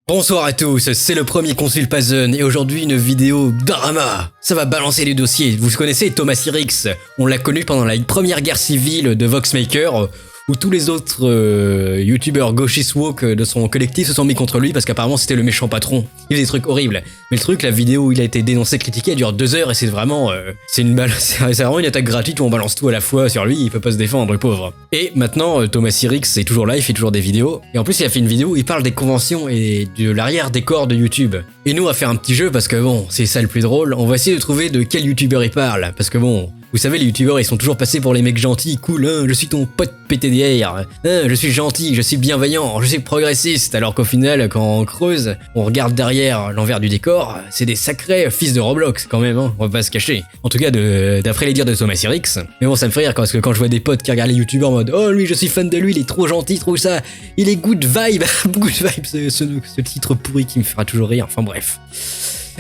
Bonsoir à tous, c'est le premier Consulpazen et aujourd'hui une vidéo drama. Ça va balancer les dossiers. Vous connaissez Thomas Sirix, on l'a connu pendant la première guerre civile de Voxmaker, où tous les autres youtubeurs gauchistes woke de son collectif se sont mis contre lui parce qu'apparemment c'était le méchant patron. Il faisait des trucs horribles. Mais le truc, la vidéo où il a été dénoncé, critiqué, elle dure 2 heures et c'est vraiment c'est vraiment une attaque gratuite où on balance tout à la fois sur lui, il peut pas se défendre, le pauvre. Et maintenant, Thomas Sirix est toujours là, il fait toujours des vidéos. Et en plus, il a fait une vidéo où il parle des conventions et de l'arrière-décor de YouTube. Et nous, on va faire un petit jeu parce que bon, c'est ça le plus drôle. On va essayer de trouver de quel youtubeur il parle. Parce que bon, vous savez, les youtubeurs, ils sont toujours passés pour les mecs gentils, cool, hein, je suis ton pote PTDR, hein, je suis gentil, je suis bienveillant, je suis progressiste, alors qu'au final, quand on creuse, on regarde derrière l'envers du décor, c'est des sacrés fils de Roblox quand même, hein, on va pas se cacher. En tout cas, d'après les dires de Thomas Sirix. Mais bon, ça me fait rire parce que quand je vois des potes qui regardent les youtubeurs en mode « Oh, lui, je suis fan de lui, il est trop gentil, trop ça, il est good vibe, good vibe, ce titre pourri qui me fera toujours rire, enfin bref. »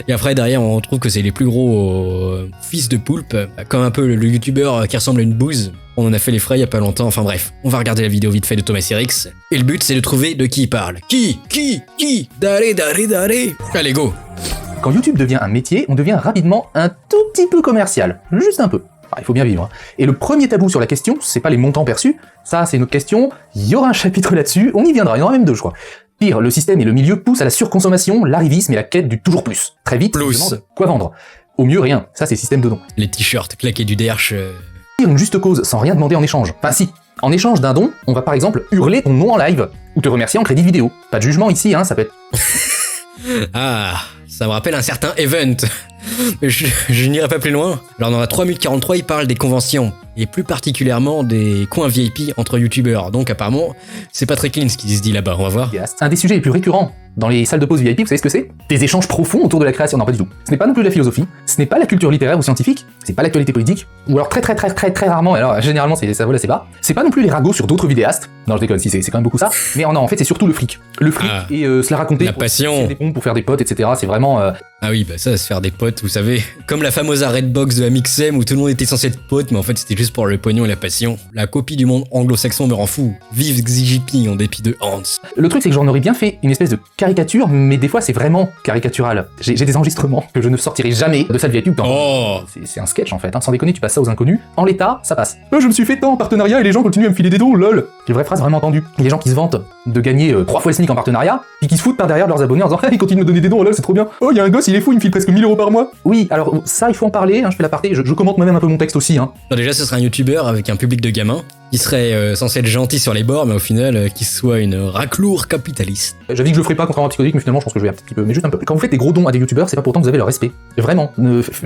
Et après derrière on trouve que c'est les plus gros fils de poulpe, comme un peu le youtubeur qui ressemble à une bouse. On en a fait les frais il y a pas longtemps, enfin bref. On va regarder la vidéo vite fait de Thomas Sirix. Et le but c'est de trouver de qui il parle. Qui Dare. Allez go. Quand YouTube devient un métier, on devient rapidement un tout petit peu commercial. Juste un peu. Il faut bien vivre. Hein. Et le premier tabou sur la question, c'est pas les montants perçus. Ça, c'est une autre question. Il y aura un chapitre là-dessus. On y viendra. Il y en aura même 2, je crois. Pire, le système et le milieu poussent à la surconsommation, l'arrivisme et la quête du toujours plus. Très vite, on se demande quoi vendre. Au mieux, rien. Ça, c'est système de don. Les t-shirts claqués du derche. Pire, une juste cause, sans rien demander en échange. Enfin si, en échange d'un don, on va par exemple hurler ton nom en live, ou te remercier en crédit vidéo. Pas de jugement ici, hein, ça peut être... Ah, ça me rappelle un certain event. Mais je n'irai pas plus loin. Alors dans la 3 minutes 43, il parle des conventions, et plus particulièrement des coins VIP entre youtubeurs. Donc apparemment, c'est pas très clean ce qui se dit là-bas, on va voir. Un des sujets les plus récurrents dans les salles de pause VIP, vous savez ce que c'est? Des échanges profonds autour de la création. Non, pas du tout. Ce n'est pas non plus de la philosophie, ce n'est pas la culture littéraire ou scientifique, c'est pas l'actualité politique, ou alors très rarement, alors généralement ça vole assez bas, c'est pas non plus les ragots sur d'autres vidéastes. Non, je déconne, si c'est quand même beaucoup ça, mais non, en fait c'est surtout le fric. Le fric et se la raconter, la passion, des pompes pour faire des potes, etc. C'est vraiment... Ah oui, bah ça, se faire des potes, vous savez, comme la fameuse Redbox de Amixem où tout le monde était censé être pote, mais en fait c'était juste pour le pognon et la passion. La copie du monde anglo-saxon me rend fou. Vive Xi Jinping en dépit de Hans. Le truc c'est que j'en aurais bien fait une espèce de caricature, mais des fois c'est vraiment caricatural. J'ai des enregistrements que je ne sortirai jamais de salle VIP. C'est un sketch en fait, hein. Sans déconner, tu passes ça aux inconnus. En l'état, ça passe. Je me suis fait tant en partenariat et les gens continuent à me filer des dons, lol. C'est une vraie phrase vraiment entendue. Et les gens qui se vantent de gagner 3 fois le SMIC en partenariat, puis qui se foutent par derrière de leurs abonnés en disant hey, ils continuent de me donner des dons, lol, c'est trop bien. Oh, y a un gosse, il est fou, il me file presque 1000 € par mois. Oui, alors ça il faut en parler, hein, je fais l'aparté, je commente moi-même un peu mon texte aussi. Hein. Alors déjà, ce serait un youtubeur avec un public de gamins, qui serait censé être gentil sur les bords, mais au final, qui soit une racloure capitaliste. J'avais dit que je le ferais pas contrairement à Psychodique, mais finalement je pense que je vais un petit peu, mais juste un peu. Quand vous faites des gros dons à des youtubeurs, c'est pas pour autant que vous avez leur respect. Vraiment,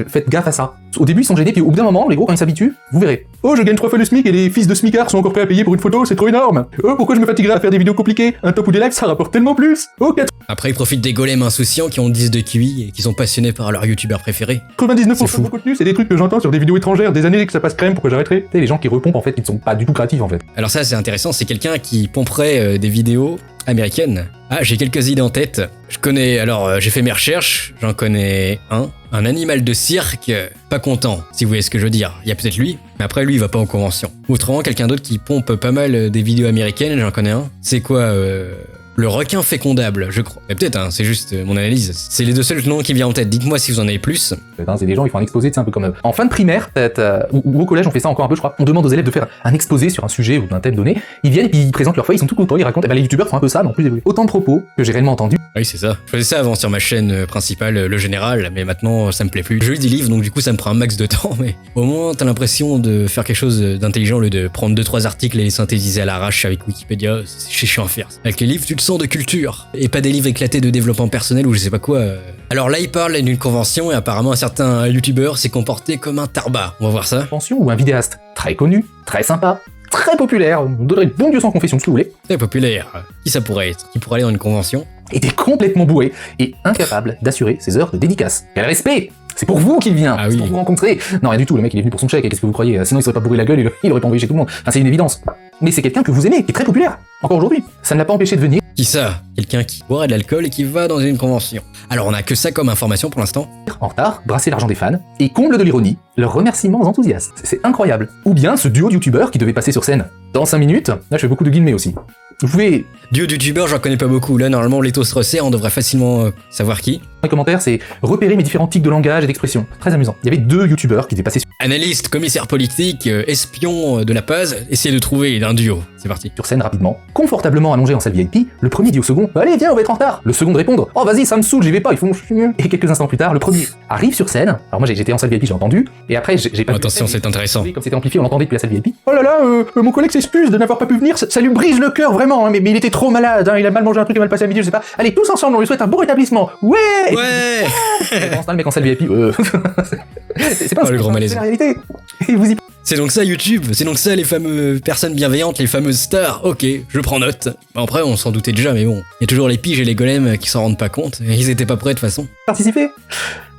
faites gaffe à ça. Au début ils sont gênés, puis au bout d'un moment, les gros quand ils s'habituent, vous verrez. Oh, je gagne 3 fois le SMIC et les fils de smicards sont encore prêts à payer pour une photo, c'est trop énorme. Oh, pourquoi je me fatiguerais à faire des vidéos compliquées? Un top ou des lives, ça rapporte tellement plus. Oh, 4... Après, ils profitent des golems insouciants qui ont 10 de QI et qui sont passionnés par leur youtubeur préféré. 99% de mon contenu, c'est des trucs que j'entends sur des vidéos étrangères, des années que ça passe crème, pourquoi j'arrêterais? Les gens qui repompent en fait, qui ne sont pas du tout créatifs en fait. Alors ça c'est intéressant, c'est quelqu'un qui pomperait des vidéos américaines. Ah, j'ai quelques idées en tête. Je connais, alors j'ai fait mes recherches, j'en connais un animal de cirque pas content, si vous voyez ce que je veux dire. Il y a peut-être lui, mais après lui il va pas en convention. Autrement, quelqu'un d'autre qui pompe pas mal des vidéos américaines, j'en connais un. C'est quoi le requin fécondable, je crois. Mais peut-être, hein, c'est juste mon analyse. C'est les 2 seuls noms qui viennent en tête. Dites-moi si vous en avez plus. C'est des gens, ils font un exposé, c'est un peu comme... En fin de primaire, ou au collège, on fait ça encore un peu, je crois. On demande aux élèves de faire un exposé sur un sujet ou d'un thème donné. Ils viennent et puis ils présentent leur feuille, ils sont tout contents, ils racontent. Les youtubeurs font un peu ça, mais en plus évolué. Autant de propos que j'ai réellement entendus. Oui, c'est ça. Je faisais ça avant sur ma chaîne principale, Le Général, mais maintenant ça me plaît plus. Je lis des livres, donc du coup ça me prend un max de temps, mais au moins t'as l'impression de faire quelque chose d'intelligent au lieu de prendre 2-3 articles et les synthétiser à l'arrache avec Wikipédia. C'est chiant à faire. Avec les livres, tu te sens de culture. Et pas des livres éclatés de développement personnel ou je sais pas quoi. Alors là, il parle d'une convention et apparemment un certain youtubeur s'est comporté comme un tarbat. On va voir ça. Convention ou un vidéaste très connu, très sympa, très populaire, on donnerait bon Dieu sans confession, ce que vous voulez. Très populaire. Qui ça pourrait être? Qui pourrait aller dans une convention? Était complètement bourré et incapable d'assurer ses heures de dédicace. Quel respect! C'est pour vous qu'il vient, c'est pour vous rencontrer. Non, rien du tout, le mec il est venu pour son chèque, qu'est-ce que vous croyez? Sinon il serait pas bourré la gueule, il aurait pas envoyé chez tout le monde. Enfin, c'est une évidence. Mais c'est quelqu'un que vous aimez, qui est très populaire, encore aujourd'hui. Ça ne l'a pas empêché de venir. Qui ça? Quelqu'un qui boirait de l'alcool et qui va dans une convention. Alors on a que ça comme information pour l'instant. En retard, brasser l'argent des fans, et comble de l'ironie, leurs remerciements enthousiastes. C'est incroyable. Ou bien ce duo de youtubeurs qui devait passer sur scène dans 5 minutes, là je fais beaucoup de guillemets aussi, Vous pouvez... Duo de youtubeurs, j'en connais pas beaucoup. Là, normalement, Letos Rossé, on devrait facilement savoir qui. Les commentaires, c'est repérer mes différents tics de langage et d'expression. Très amusant. Il y avait 2 youtubeurs qui étaient passés Analyste, commissaire politique, espion de la Paz, essayez de trouver un duo. C'est parti. sur scène rapidement, confortablement allongé en salle VIP. Le premier dit au second, allez viens, on va être en retard. Le second de répondre, oh vas-y, ça me saoule, j'y vais pas, ils font chier. Et quelques instants plus tard, le premier arrive sur scène. Alors moi j'étais en salle VIP, j'ai entendu. Et après j'ai pas. Attention, c'est intéressant. Comme c'était amplifié, on l'entendait depuis la salle VIP. Oh là là, mon collègue s'excuse de n'avoir pas pu venir, ça lui brise le cœur vraiment, hein, mais il était trop malade, hein, il a mal mangé un truc, il a mal passé à midi, je sais pas. Allez, tous ensemble, on lui souhaite un bon rétablissement. Ouais. Ouais. Pendant ce temps, le mec en salle VIP, c'est pas le grand malaise. C'est la réalité. Et vous y... C'est donc ça YouTube, c'est donc ça les fameuses personnes bienveillantes, les fameuses stars. Ok, je prends note. Après, on s'en doutait déjà, mais bon. Il y a toujours les piges et les golems qui s'en rendent pas compte. Et ils étaient pas prêts de toute façon. Participer.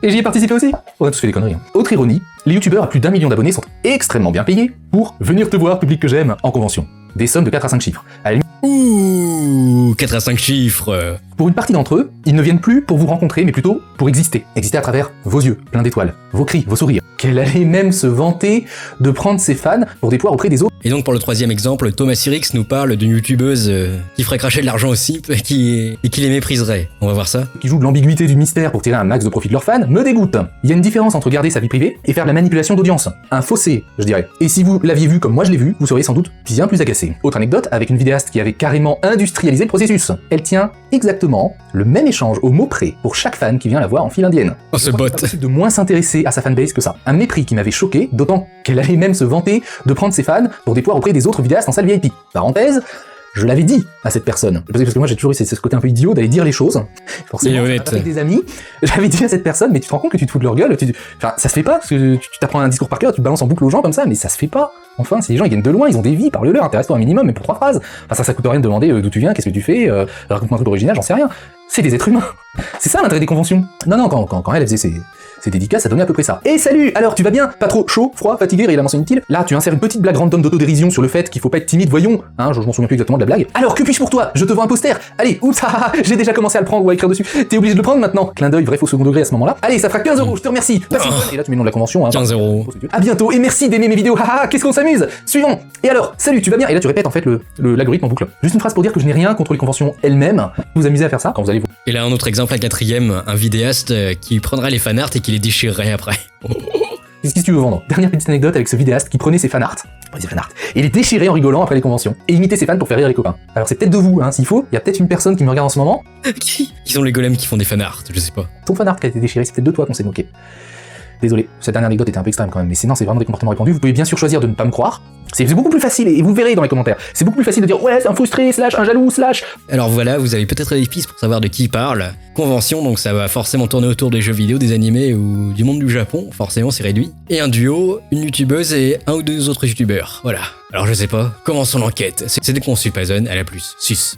Et j'y ai participé aussi. On a tous fait des conneries. Hein. Autre ironie, les youtubeurs à plus d'1 million d'abonnés sont extrêmement bien payés pour venir te voir, public que j'aime, en convention. Des sommes de 4 à 5 chiffres. À la limite, Ouh, 4 à 5 chiffres. pour une partie d'entre eux, ils ne viennent plus pour vous rencontrer, mais plutôt pour exister. Exister à travers vos yeux, pleins d'étoiles, vos cris, vos sourires. Qu'elle allait même se vanter de prendre ses fans pour des poires auprès des autres. Et donc pour le troisième exemple, Thomas Sirix nous parle d'une youtubeuse qui ferait cracher de l'argent au simp et qui les mépriserait. On va voir ça. Qui jouent de l'ambiguïté du mystère pour tirer un max de profit de leurs fans, me dégoûte. Il y a une différence entre garder sa vie privée et faire de la manipulation d'audience. Un fossé, je dirais. Et si vous l'aviez vu comme moi je l'ai vu, vous seriez sans doute bien plus agacé. Autre anecdote, avec une vidéaste qui avait carrément industrialisé le processus. Elle tient exactement le même échange au mot près pour chaque fan qui vient la voir en file indienne. Oh ce Je crois bot. que c'est pas possible de moins s'intéresser à sa fanbase que ça. Un mépris qui m'avait choqué, d'autant qu'elle allait même se vanter de prendre ses fans pour des poires auprès des autres vidéastes en salle VIP. Parenthèse, je l'avais dit à cette personne. Parce que moi j'ai toujours eu ce côté un peu idiot d'aller dire les choses. Forcément, Et honnête. avec des amis, j'avais dit à cette personne, mais tu te rends compte que tu te fous de leur gueule, enfin ça se fait pas, parce que tu t'apprends un discours par cœur, tu balances en boucle aux gens comme ça, mais ça se fait pas. Enfin, si les gens ils viennent de loin, ils ont des vies, parle-leur, intéresse-toi un minimum, mais pour 3 phrases. Enfin ça coûte rien de demander d'où tu viens, qu'est-ce que tu fais, raconte-moi un truc original, j'en sais rien. C'est des êtres humains. C'est ça l'intérêt des conventions. Non, quand elle faisait ses dédicaces, ça donnait à peu près ça. Et salut, alors tu vas bien? Pas trop chaud, froid, fatigué, il a mentionné utile. Là, tu insères une petite blague random d'autodérision sur le fait qu'il faut pas être timide, voyons. Hein, je m'en souviens plus exactement de la blague. Alors, que puis-je pour toi? Je te vends un poster. Allez, oups, j'ai déjà commencé à le prendre ou à écrire dessus. T'es obligé de le prendre maintenant. Clin d'œil, vrai faux second degré à ce moment-là. Allez, ça fera 15 €, je te remercie. Passe une bonne- Et là, tu mets le nom de la convention. Hein, 15 €. À bientôt et merci d'aimer mes vidéos. Haha, qu'est-ce qu'on s'amuse. Suivant. Et alors, salut, tu vas bien? Et là, tu répètes en fait l'algorithme en boucle. Juste une phrase pour dire que je n'ai rien contre les conventions elles-mêmes. Vous vous amusez à faire ça quand vous allez vous. Et là un autre exemple, un quatrième, un vidéaste qui prendrait les fanarts et qui les déchirerait après. Qu'est-ce que tu veux vendre? Dernière petite anecdote avec ce vidéaste qui prenait ses fanarts, et les déchirait en rigolant après les conventions, et imitait ses fans pour faire rire les copains. Alors c'est peut-être de vous, hein, s'il faut, il y a peut-être une personne qui me regarde en ce moment, Qui sont les golems qui font des fanarts? Je sais pas. ton fanart qui a été déchiré, c'est peut-être de toi qu'on s'est moqué. Désolé, cette dernière anecdote était un peu extrême quand même, mais sinon c'est vraiment des comportements répandus, vous pouvez bien sûr choisir de ne pas me croire, c'est beaucoup plus facile, et vous verrez dans les commentaires, c'est beaucoup plus facile de dire ouais c'est un frustré, slash un jaloux, slash... Alors voilà, vous avez peut-être des pistes pour savoir de qui il parle. Convention, donc ça va forcément tourner autour des jeux vidéo, des animés ou du monde du Japon, forcément c'est réduit. Et un duo, une youtubeuse et un ou deux autres youtubeurs. Voilà. Alors je sais pas, commençons l'enquête. C'était Consulpazone, à la plus. Sus.